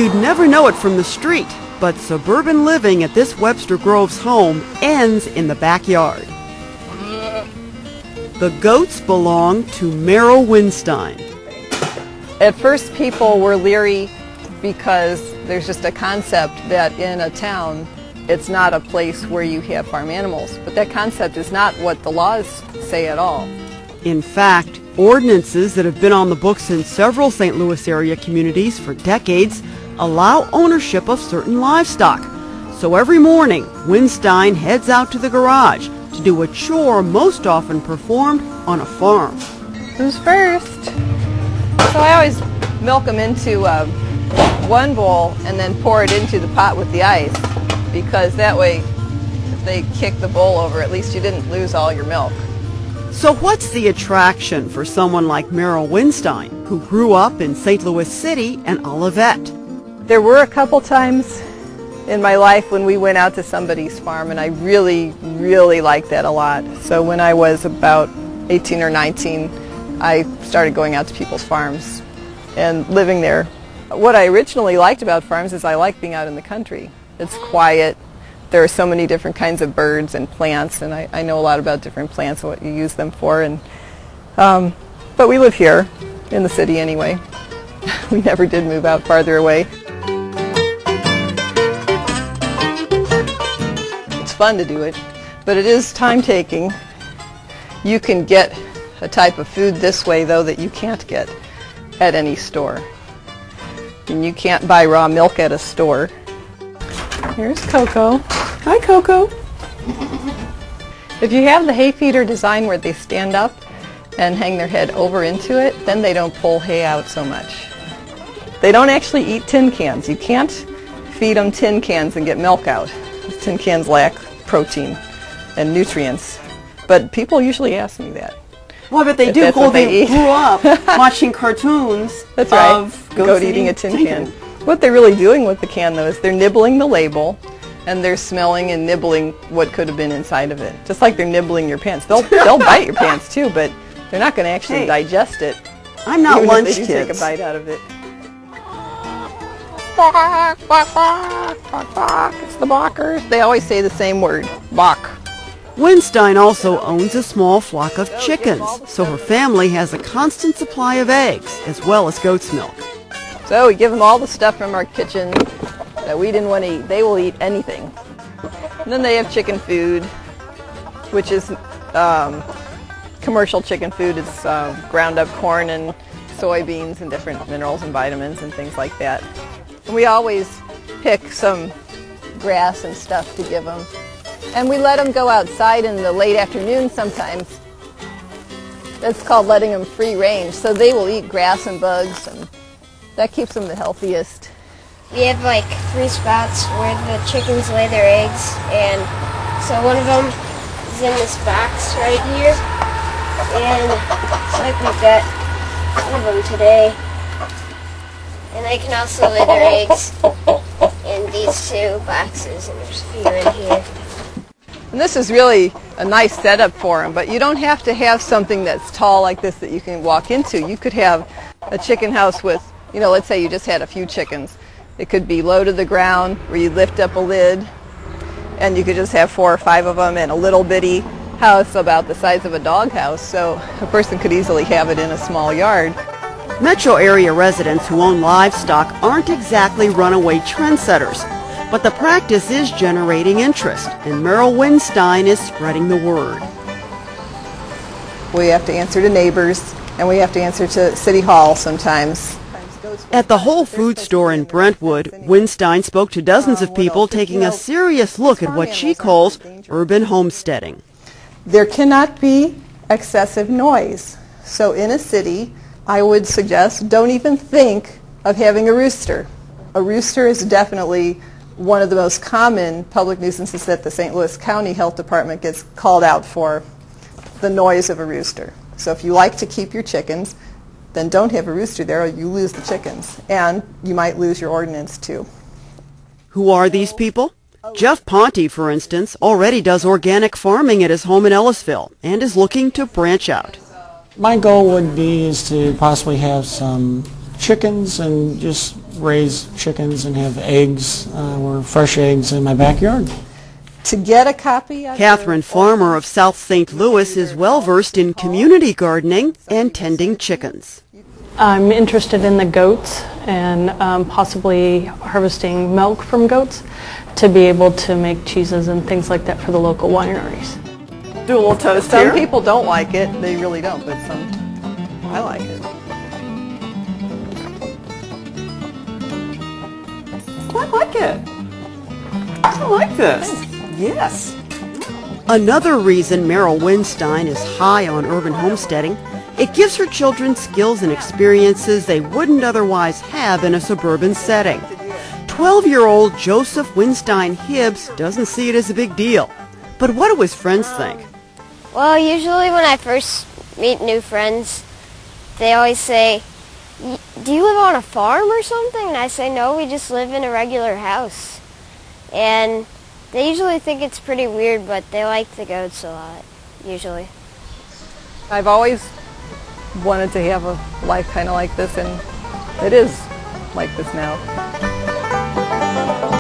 You'd never know it from the street, but suburban living at this Webster Groves home ends in the backyard. The goats belong to Merryl Winstein. At first people were leery because there's just a concept that in a town it's not a place where you have farm animals. But that concept is not what the laws say at all. In fact, ordinances that have been on the books in several St. Louis area communities for decades allow ownership of certain livestock. So every morning, Winstein heads out to the garage to do a chore most often performed on a farm. Who's first? So I always milk them into one bowl and then pour it into the pot with the ice, because that way if they kick the bowl over, at least you didn't lose all your milk. So what's the attraction for someone like Merryl Winstein, who grew up in St. Louis City and Olivet? There were a couple times in my life when we went out to somebody's farm, and I really, really liked that a lot. So when I was about 18 or 19, I started going out to people's farms and living there. What I originally liked about farms is I like being out in the country. It's quiet. There are so many different kinds of birds and plants, and I know a lot about different plants and what you use them for. And but we live here in the city anyway. We never did move out farther away. It's fun to do it, but it is time-taking. You can get a type of food this way, though, that you can't get at any store. And you can't buy raw milk at a store. Here's Coco. Hi, Coco. If you have the hay feeder design where they stand up and hang their head over into it, then they don't pull hay out so much. They don't actually eat tin cans. You can't feed them tin cans and get milk out. Tin cans lack protein and nutrients. But people usually ask me that. Well, but they do. They grew up watching cartoons That's right. of goat eating a tin can. What they're really doing with the can, though, is they're nibbling the label, and they're smelling and nibbling what could have been inside of it. Just like they're nibbling your pants. They'll bite your pants too, but they're not going to actually digest it. I'm not even lunch if they do kids. Take a bite out of it. It's the balkers. They always say the same word, balk. Winstein also owns a small flock of chickens, so her family has a constant supply of eggs as well as goat's milk. So we give them all the stuff from our kitchen that we didn't want to eat. They will eat anything. And then they have chicken food, which is commercial chicken food. It's ground up corn and soybeans and different minerals and vitamins and things like that. And we always pick some grass and stuff to give them. And we let them go outside in the late afternoon sometimes. That's called letting them free range. So they will eat grass and bugs, and that keeps them the healthiest. We have like 3 spots where the chickens lay their eggs, and so one of them is in this box right here, and like we've got one of them today. And they can also lay their eggs in these 2 boxes, and there's a few in here. And this is really a nice setup for them, but you don't have to have something that's tall like this that you can walk into. You could have a chicken house with, let's say you just had a few chickens. It could be low to the ground where you lift up a lid, and you could just have 4 or 5 of them in a little bitty house about the size of a dog house, so a person could easily have it in a small yard. Metro area residents who own livestock aren't exactly runaway trendsetters, but the practice is generating interest, and Merryl Winstein is spreading the word. We have to answer to neighbors, and we have to answer to City Hall sometimes. At the Whole Foods store in Brentwood, Winstein spoke to dozens of people taking a serious look at what she calls urban homesteading. There cannot be excessive noise. So in a city, I would suggest don't even think of having a rooster. A rooster is definitely one of the most common public nuisances that the St. Louis County Health Department gets called out for, the noise of a rooster. So if you like to keep your chickens, then don't have a rooster there or you lose the chickens. And you might lose your ordinance too. Who are these people? Jeff Ponte, for instance, already does organic farming at his home in Ellisville and is looking to branch out. My goal would be is to possibly have some chickens and just raise chickens and have eggs, or fresh eggs in my backyard. To get a copy of Catherine Farmer of South St. Louis is well versed in community gardening and tending chickens. I'm interested in the goats and possibly harvesting milk from goats to be able to make cheeses and things like that for the local wineries. Do a little toast Some here. people don't like it. They really don't, but I like it. I like it. I like this. Yes. Another reason Merryl Winstein is high on urban homesteading, it gives her children skills and experiences they wouldn't otherwise have in a suburban setting. 12-year-old Joseph Winstein Hibbs doesn't see it as a big deal. But what do his friends think? Well, usually when I first meet new friends, they always say, "Do you live on a farm or something?" And I say, "No, we just live in a regular house." And they usually think it's pretty weird, but they like the goats a lot, usually. I've always wanted to have a life kind of like this, and it is like this now.